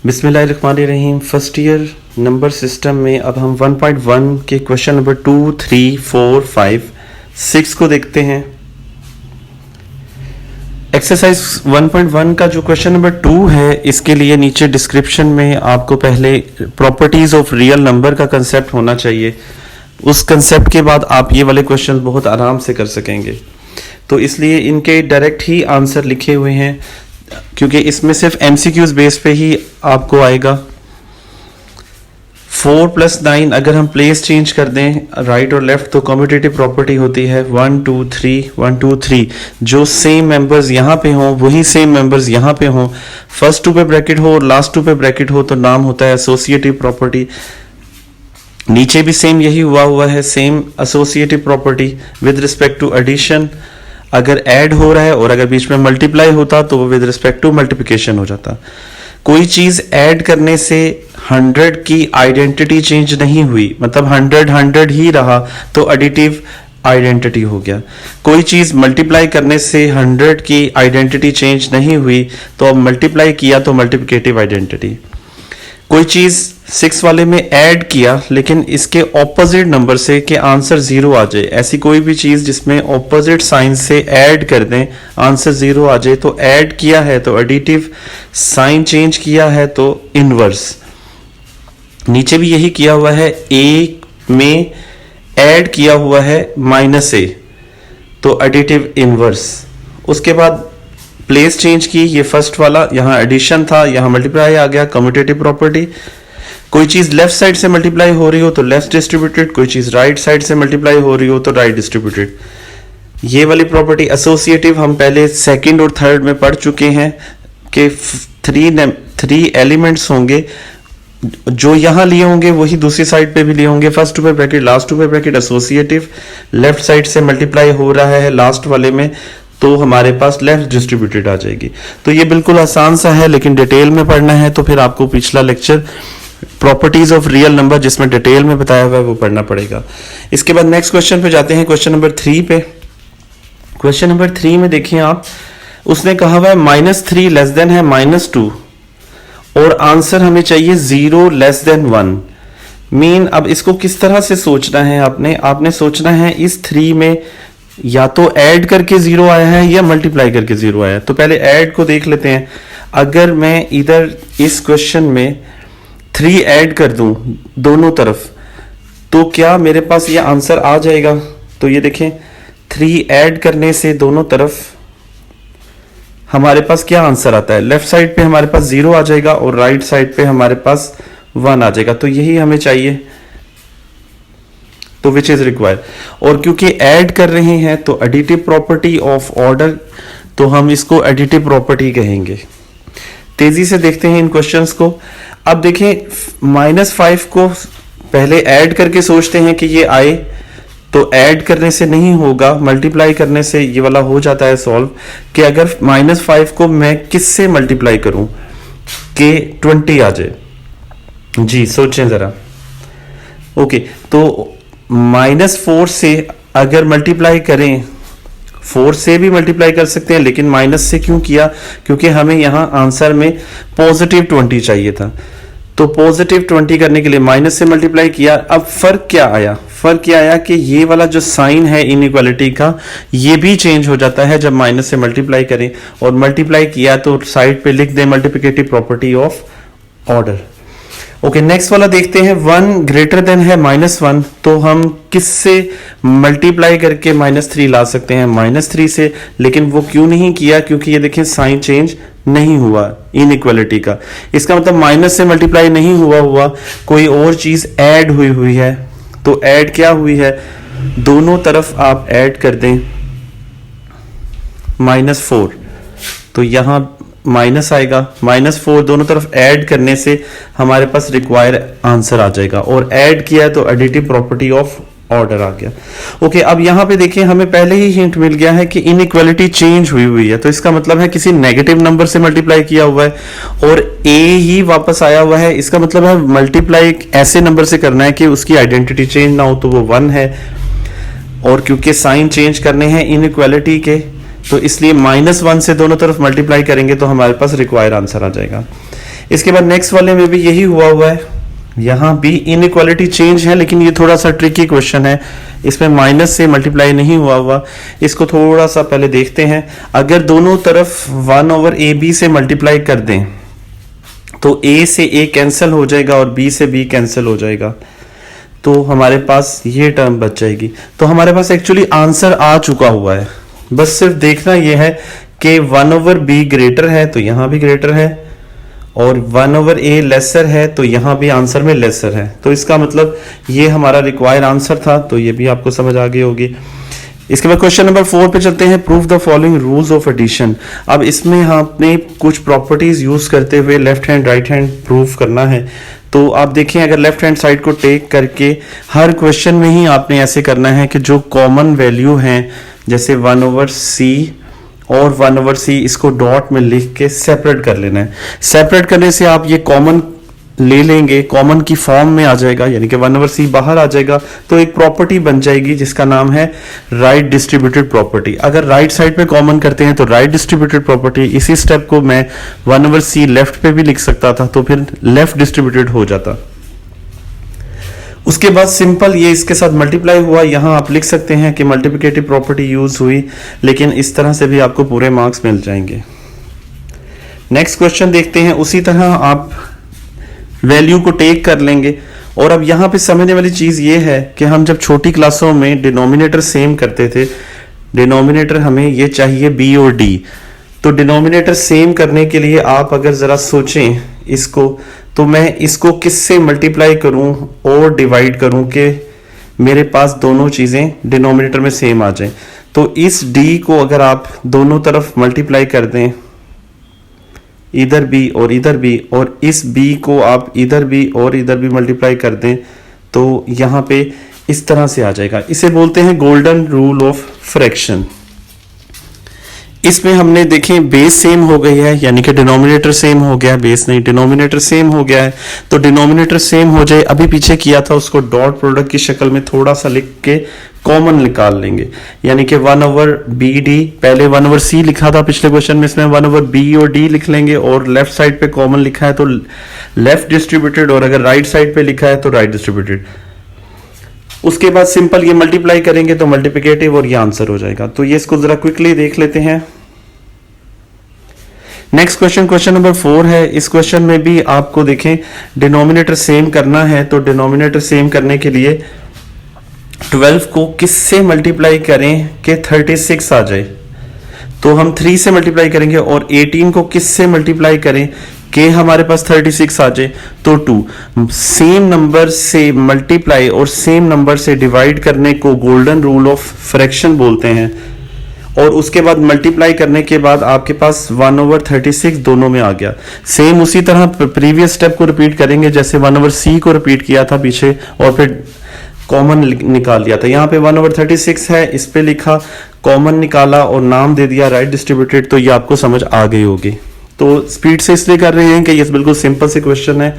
बिस्मिल्लाहिर्रहमानिर्रहीम। First year number system में अब हम 1.1 के क्वेश्चन नंबर 2, 3, 4, 5, 6 को देखते हैं। एक्सरसाइज 1.1 का जो क्वेश्चन नंबर 2 है, इसके लिए नीचे डिस्क्रिप्शन में आपको पहले प्रॉपर्टीज ऑफ रियल नंबर का कंसेप्ट होना चाहिए। उस कंसेप्ट के बाद आप ये वाले क्वेश्चन बहुत आराम से कर सकेंगे, तो इसलिए इनके डायरेक्ट ही आंसर लिखे हुए हैं, क्योंकि इसमें सिर्फ एमसीक्यूज बेस पे ही आपको आएगा। 4 + 9 अगर हम प्लेस चेंज कर दें राइट और लेफ्ट, तो कम्यूटेटिव प्रॉपर्टी होती है 1 2 3 1 2 3। जो सेम मेंबर्स यहाँ पे हों वही सेम मेंबर्स यहाँ पे हों, फर्स्ट 2 पे ब्रैकेट हो और लास्ट 2 पे ब्रैकेट हो, तो नाम होता है एसोसिएटिव प्रॉपर्टी। नीचे भी सेम यही हुआ है, same associative property with respect to addition. अगर ऐड हो रहा है और अगर बीच में मल्टीप्लाई होता तो वो विद रिस्पेक्ट टू मल्टीप्लिकेशन हो जाता। कोई चीज ऐड करने से 100 की आइडेंटिटी चेंज नहीं हुई, मतलब 100 ही रहा, तो एडिटिव आइडेंटिटी हो गया। कोई चीज मल्टीप्लाई करने से 100 की आइडेंटिटी चेंज नहीं हुई, तो अब मल्टीप्लाई किया तो मल्टीप्लिकेटिव आइडेंटिटी। कोई चीज 6 वाले में ऐड किया लेकिन इसके ऑपोजिट नंबर से कि आंसर 0 आ जाए, ऐसी कोई भी चीज जिसमें ऑपोजिट साइन से ऐड कर दें आंसर 0 आ जाए, तो ऐड किया है तो एडिटिव, साइन चेंज किया है तो इनवर्स। नीचे भी यही किया हुआ है, ए में ऐड किया हुआ है -a, तो एडिटिव इनवर्स। उसके बाद प्लेस चेंज की, ये फर्स्ट वाला यहां एडिशन था, यहां मल्टीप्लाई आ गया, कम्यूटेटिव प्रॉपर्टी। कोई चीज लेफ्ट साइड से मल्टीप्लाई हो रही हो तो लेफ्ट डिस्ट्रीब्यूटेड, कोई चीज राइट साइड से मल्टीप्लाई हो रही हो तो राइट डिस्ट्रीब्यूटेड। ये वाली प्रॉपर्टी एसोसिएटिव हम पहले सेकंड और थर्ड में पढ़ चुके हैं कि 3 एलिमेंट्स होंगे, जो यहां लिए होंगे वही दूसरी साइड पे भी लिए होंगे। फर्स्ट 2 पे ब्रैकेट, लास्ट 2 पे ब्रैकेट, एसोसिएटिव। लेफ्ट साइड से मल्टीप्लाई हो रहा है लास्ट वाले में, तो हमारे पास लेफ्ट डिस्ट्रीब्यूटेड आ जाएगी। तो ये बिल्कुल आसान सा है, लेकिन डिटेल में पढ़ना है तो फिर आपको पिछला lecture properties of real number जिसमें डिटेल में बताया हुआ है वो पढ़ना पड़ेगा। इसके बाद नेक्स्ट क्वेश्चन पे जाते हैं, क्वेश्चन नंबर 3 पे। क्वेश्चन नंबर 3 में देखिए आप, उसने कहा हुआ है -3 लेस देन है -2 और आंसर हमें चाहिए 0 लेस देन 1। मीन अब इसको किस तरह से सोचना है, आपने सोचना है इस 3 में या तो ऐड करके 0 आया है या मल्टीप्लाई करके 0 आया है। तो पहले ऐड को देख लेते हैं। अगर मैं इधर इस क्वेश्चन में 3 ऐड कर दूं दोनों तरफ, तो क्या मेरे पास ये आंसर आ जाएगा? तो ये देखें, 3 ऐड करने से दोनों तरफ हमारे पास क्या आंसर आता है? लेफ्ट साइड पे हमारे पास 0 आ जाएगा और राइट साइड पे हमारे पास 1 आ जाएगा। तो यही हमें चाहिए, तो विच इज रिक्वायर्ड। और क्योंकि ऐड कर रहे हैं तो एडिटिव प्रॉपर्टी ऑफ ऑर्डर, तो हम इसको एडिटिव प्रॉपर्टी कहेंगे। तेजी से देखते हैं इन क्वेश्चंस को। अब देखें, -5 को पहले ऐड करके सोचते हैं कि ये आए, तो ऐड करने से नहीं होगा, मल्टीप्लाई करने से ये वाला हो जाता है सॉल्व। कि अगर -5 को मैं किससे मल्टीप्लाई करूं कि 20 आ जाए। जी सोचें जरा। ओके, तो -4 से अगर मल्टीप्लाई करें, 4 से भी मल्टीप्लाई कर सकते हैं, लेकिन माइनस से क्यों किया? क्योंकि हमें यहां आंसर में +20 चाहिए था। तो +20 करने के लिए माइनस से मल्टीप्लाई किया। अब फर्क क्या आया? फर्क क्या आया कि ये वाला जो साइन है इनइक्वालिटी का, ये भी चेंज हो जाता है जब माइनस से मल्टीप्लाई करें। और मल्टीप्लाई किया तो साइड पे लिख दें multiplicative property of order. Okay, next वाला देखते हैं। 1 ग्रेटर देन है -1, तो हम किससे मल्टीप्लाई करके -3 ला सकते हैं? -3 से। लेकिन वो क्यों नहीं किया? क्योंकि ये देखें साइन चेंज नहीं हुआ इनइक्वालिटी का। इसका मतलब माइनस से मल्टीप्लाई नहीं हुआ, कोई और चीज ऐड हुई है। तो ऐड क्या हुई है? दोनों तरफ आप ऐड कर दें -4, तो यहां माइनस आएगा, -4 दोनों तरफ ऐड करने से हमारे पास रिक्वायर आंसर आ जाएगा। और ऐड किया तो एडिटिव प्रॉपर्टी ऑफ ऑर्डर आ गया। ओके, अब यहां पे देखिए, हमें पहले ही हिंट मिल गया है कि इनइक्वालिटी चेंज हुई है, तो इसका मतलब है किसी नेगेटिव नंबर से मल्टीप्लाई किया हुआ है और ए ही वापस आया हुआ है। इसका मतलब है मल्टीप्लाई ऐसे नंबर से करना है कि उसकी आइडेंटिटी चेंज ना हो, तो वो 1 है। और क्योंकि साइन चेंज करने हैं इनइक्वालिटी के, तो इसलिए -1 से दोनों तरफ मल्टीप्लाई करेंगे तो हमारे पास रिक्वायर्ड आंसर आ जाएगा। इसके बाद नेक्स्ट वाले में भी यही हुआ है, यहाँ भी इनइक्वालिटी चेंज है, लेकिन ये थोड़ा सा ट्रिकी क्वेश्चन है, इसमें माइनस से मल्टीप्लाई नहीं हुआ। इसको थोड़ा सा पहले देखते हैं। अगर दोनों तरफ 1/AB से मल्टीप्लाई कर दें तो A से A कैंसिल हो जाएगा और B से B कैंसिल हो जाएगा, तो हमारे पास ये टर्म बच जाएगी। तो हमारे पास एक्चुअली आंसर आ चुका हुआ है, बस सिर्फ देखना यह है कि 1/B ग्रेटर है तो यहां भी ग्रेटर है, और 1/A लेसर है तो यहां भी आंसर में लेसर है। तो इसका मतलब ये हमारा रिक्वायर्ड आंसर था, तो ये भी आपको समझ आ गई होगी। इसके बाद क्वेश्चन नंबर 4 पे चलते हैं। Prove the following rules of addition. अब इसमें आपने कुछ प्रॉपर्टीज यूज करते हुए left hand right hand prove करना है। तो आप देखें, अगर लेफ्ट हैंड साइड को टेक करके हर क्वेश्चन में ही आपने ऐसे करना है कि जो कॉमन वैल्यू हैं, जैसे 1/C और 1/C, इसको डॉट में लिख के सेपरेट कर लेना है। सेपरेट करने से आप ये कॉमन ले लेंगे, कॉमन की फॉर्म में आ जाएगा, यानी कि 1/C बाहर आ जाएगा, तो एक प्रॉपर्टी बन जाएगी जिसका नाम है राइट डिस्ट्रीब्यूटेड प्रॉपर्टी। अगर राइट साइड पे कॉमन करते हैं तो राइट डिस्ट्रीब्यूटेड प्रॉपर्टी, इसी स्टेप को मैं 1/C लेफ्ट पे भी लिख सकता था, तो फिर लेफ्ट डिस्ट्रीब्यूटेड हो जाता। उसके बाद सिंपल ये इसके साथ मल्टीप्लाई हुआ, यहां आप लिख सकते हैं कि मल्टीप्लिकेटिव प्रॉपर्टी यूज हुई, लेकिन इस तरह से भी आपको पूरे मार्क्स मिल जाएंगे। नेक्स्ट क्वेश्चन देखते हैं। उसी तरह आप वैल्यू को टेक कर लेंगे, और अब यहां पे समझने वाली चीज ये है कि हम जब छोटी क्लासों में डिनोमिनेटर सेम करते थे, डिनोमिनेटर हमें ये चाहिए B और D, तो डिनोमिनेटर सेम करने के लिए आप अगर जरा सोचें इसको, तो मैं इसको किससे मल्टीप्लाई करूं और डिवाइड करूं कि मेरे पास दोनों चीजें डिनोमिनेटर में सेम आ जाएं। तो इस D को अगर आप दोनों तरफ मल्टीप्लाई कर दें, इधर भी और इधर भी, और इस B को आप इधर भी और इधर भी मल्टीप्लाई कर दें, तो यहां पे इस तरह से आ जाएगा। इसे बोलते हैं गोल्डन रूल ऑफ फ्रैक्शन। इसमें हमने देखें बेस सेम हो गई है, यानी कि डिनोमिनेटर सेम हो गया, बेस नहीं डिनोमिनेटर सेम हो गया है। तो डिनोमिनेटर सेम हो जाए, अभी पीछे किया था उसको डॉट प्रोडक्ट की शक्ल में थोड़ा सा लिख के कॉमन निकाल लेंगे, यानी कि 1/BD, पहले 1/C लिखा था पिछले क्वेश्चन में, इसमें 1/B और D लिख लेंगे, और लेफ्ट साइड पे कॉमन लिखा है तो लेफ्ट डिस्ट्रीब्यूटेड, और अगर राइट साइड पे लिखा है तो राइट डिस्ट्रीब्यूटेड। उसके बाद सिंपल ये मल्टीप्लाई करेंगे तो मल्टीप्लिकेटिव, और ये आंसर हो जाएगा। तो ये इसको जरा क्विकली देख लेते हैं। नेक्स्ट क्वेश्चन, क्वेश्चन नंबर 4 है। इस क्वेश्चन में भी आपको देखें डिनोमिनेटर सेम करना है, तो डिनोमिनेटर सेम करने के लिए 12 को किससे मल्टीप्लाई करें कि 36 आ जाए, तो हम 3 से मल्टीप्लाई करेंगे, और 18 को किससे मल्टीप्लाई करें कि हमारे पास 36 आ जाए, तो 2। सेम नंबर से मल्टीप्लाई और सेम नंबर से डिवाइड करने को गोल्डन रूल ऑफ फ्रैक्शन बोलते हैं, और उसके बाद मल्टीप्लाई करने के बाद आपके पास 1/36 दोनों में आ गया। सेम उसी तरह प्रीवियस स्टेप को रिपीट करेंगे, जैसे 1/C को रिपीट किया था पीछे, और फिर कॉमन निकाल लिया था। यहाँ पे 1/36 है, इस पे लिखा, कॉमन निकाला और नाम दे दिया राइट डिस्ट्रीब्यूटेड, तो ये आपको समझ आ गई होगी। तो स्पीड से इसलिए कर रहे हैं कि ये बिल्कुल सिंपल से क्वेश्चन है।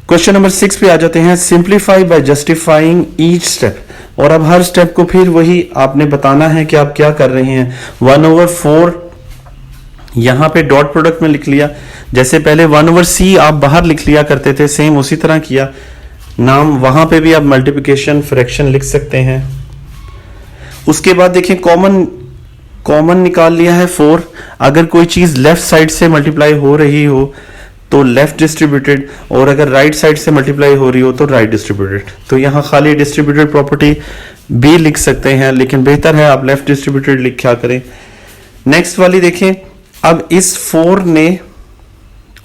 क्वेश्चन नंबर 6 पे आ जाते हैं। Simplify by justifying each step, और अब हर स्टेप को फिर वही आपने बताना है कि आप क्या कर रहे हैं। 1/4 यहां पे डॉट प्रोडक्ट में लिख लिया, जैसे पहले 1/C आप बाहर लिख लिया करते थे, सेम उसी तरह किया। नाम वहां पे भी आप मल्टीप्लिकेशन फ्रैक्शन लिख सकते हैं। उसके बाद देखिए कॉमन निकाल लिया है 4। अगर कोई चीज लेफ्ट साइड से मल्टीप्लाई हो रही हो तो लेफ्ट डिस्ट्रीब्यूटेड, और अगर राइट साइड से मल्टीप्लाई हो रही हो तो राइट डिस्ट्रीब्यूटेड। तो यहां खाली डिस्ट्रीब्यूटेड प्रॉपर्टी भी लिख सकते हैं, लेकिन बेहतर है आप लेफ्ट डिस्ट्रीब्यूटेड लिखा करें। नेक्स्ट वाली देखें, अब इस 4 ने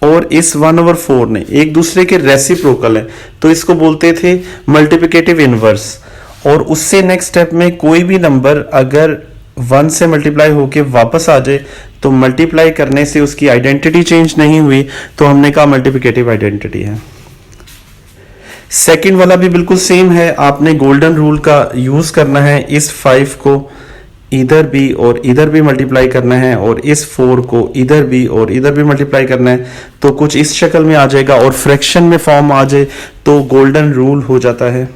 और इस 1/4 ने एक दूसरे के रेसिप्रोकल है, तो इसको बोलते थे मल्टीप्लिकेटिव इनवर्स। और उससे नेक्स्ट स्टेप में कोई भी नंबर अगर 1 से मल्टीप्लाई होके वापस आ जाए तो मल्टीप्लाई करने से उसकी आइडेंटिटी चेंज नहीं हुई, तो हमने कहा मल्टीप्लिकेटिव आइडेंटिटी है। सेकंड वाला भी बिल्कुल सेम है, आपने गोल्डन रूल का यूज करना है। इस 5 को इधर भी और इधर भी मल्टीप्लाई करना है, और इस 4 को इधर भी और इधर भी मल्टीप्लाई करना है, तो कुछ इस शक्ल में आ जाएगा, और फ्रैक्शन में फॉर्म आ जाए तो गोल्डन रूल हो जाता है।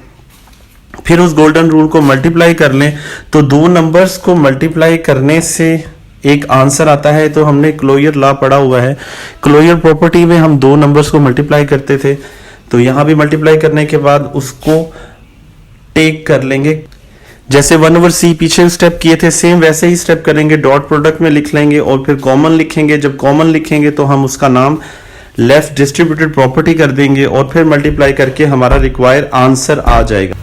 फिर उस गोल्डन रूल को मल्टीप्लाई कर लें, तो दो नंबर्स को मल्टीप्लाई करने से एक आंसर आता है, तो हमने क्लोजर लॉ पढ़ा हुआ है। क्लोजर प्रॉपर्टी में हम दो नंबर्स को मल्टीप्लाई करते थे, तो यहां भी मल्टीप्लाई करने के बाद उसको टेक कर लेंगे। जैसे 1/c पीछे स्टेप किए थे, सेम वैसे ही स्टेप करेंगे, डॉट प्रोडक्ट में लिख लेंगे और फिर कॉमन लिखेंगे। जब कॉमन लिखेंगे तो हम उसका नाम लेफ्ट डिस्ट्रीब्यूटेड प्रॉपर्टी कर देंगे और फिर मल्टीप्लाई करके हमारा रिक्वायर्ड आंसर आ जाएगा।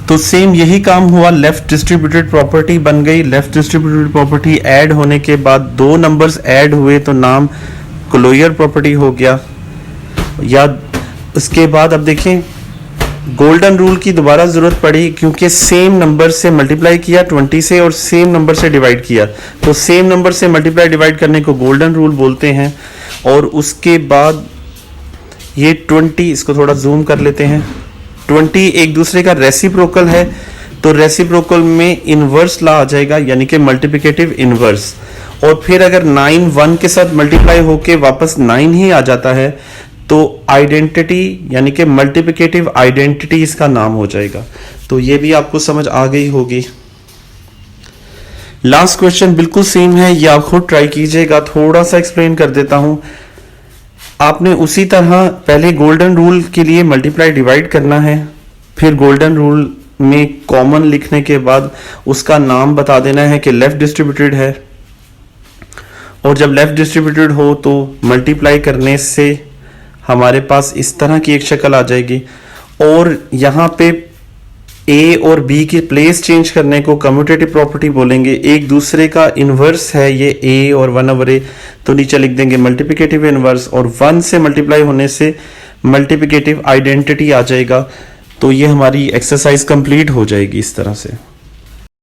तो सेम यही काम हुआ, लेफ्ट डिस्ट्रीब्यूटेड प्रॉपर्टी बन गई। लेफ्ट डिस्ट्रीब्यूटेड प्रॉपर्टी ऐड होने के बाद दो नंबर्स ऐड हुए तो नाम क्लोजर प्रॉपर्टी हो गया। या उसके बाद अब देखें, गोल्डन रूल की दोबारा जरूरत पड़ी क्योंकि सेम नंबर से मल्टीप्लाई किया 20 से और सेम नंबर से डिवाइड किया, तो सेम नंबर से मल्टीप्लाई डिवाइड करने को गोल्डन रूल बोलते हैं। और उसके बाद ये 20, इसको थोड़ा जूम कर लेते हैं, 20 एक दूसरे का रेसिप्रोकल है, तो रेसिप्रोकल में इनवर्स ला आ जाएगा, यानी कि मल्टीप्लिकेटिव इनवर्स। और फिर अगर 9 1 के साथ मल्टीप्लाई होके वापस 9 ही आ जाता है तो आइडेंटिटी यानी कि मल्टीप्लिकेटिव आइडेंटिटी इसका नाम हो जाएगा। तो ये भी आपको समझ आ गई होगी। लास्ट क्वेश्चन बिल्कुल सेम है, ये आप खुद ट्राई कीजिएगा, थोड़ा सा एक्सप्लेन कर देता हूं। आपने उसी तरह पहले गोल्डन रूल के लिए मल्टीप्लाई डिवाइड करना है, फिर गोल्डन रूल में कॉमन लिखने के बाद उसका नाम बता देना है कि लेफ्ट डिस्ट्रीब्यूटेड है, और जब लेफ्ट डिस्ट्रीब्यूटेड हो तो मल्टीप्लाई करने से हमारे पास इस तरह की एक शक्ल आ जाएगी। और यहाँ पे ए और बी की प्लेस चेंज करने को कम्यूटेटिव प्रॉपर्टी बोलेंगे। एक दूसरे का इनवर्स है ये ए और 1/a, तो नीचे लिख देंगे मल्टीप्लिकेटिव इनवर्स, और 1 से मल्टीप्लाई होने से मल्टीप्लिकेटिव आइडेंटिटी आ जाएगा। तो ये हमारी एक्सरसाइज कंप्लीट हो जाएगी इस तरह से।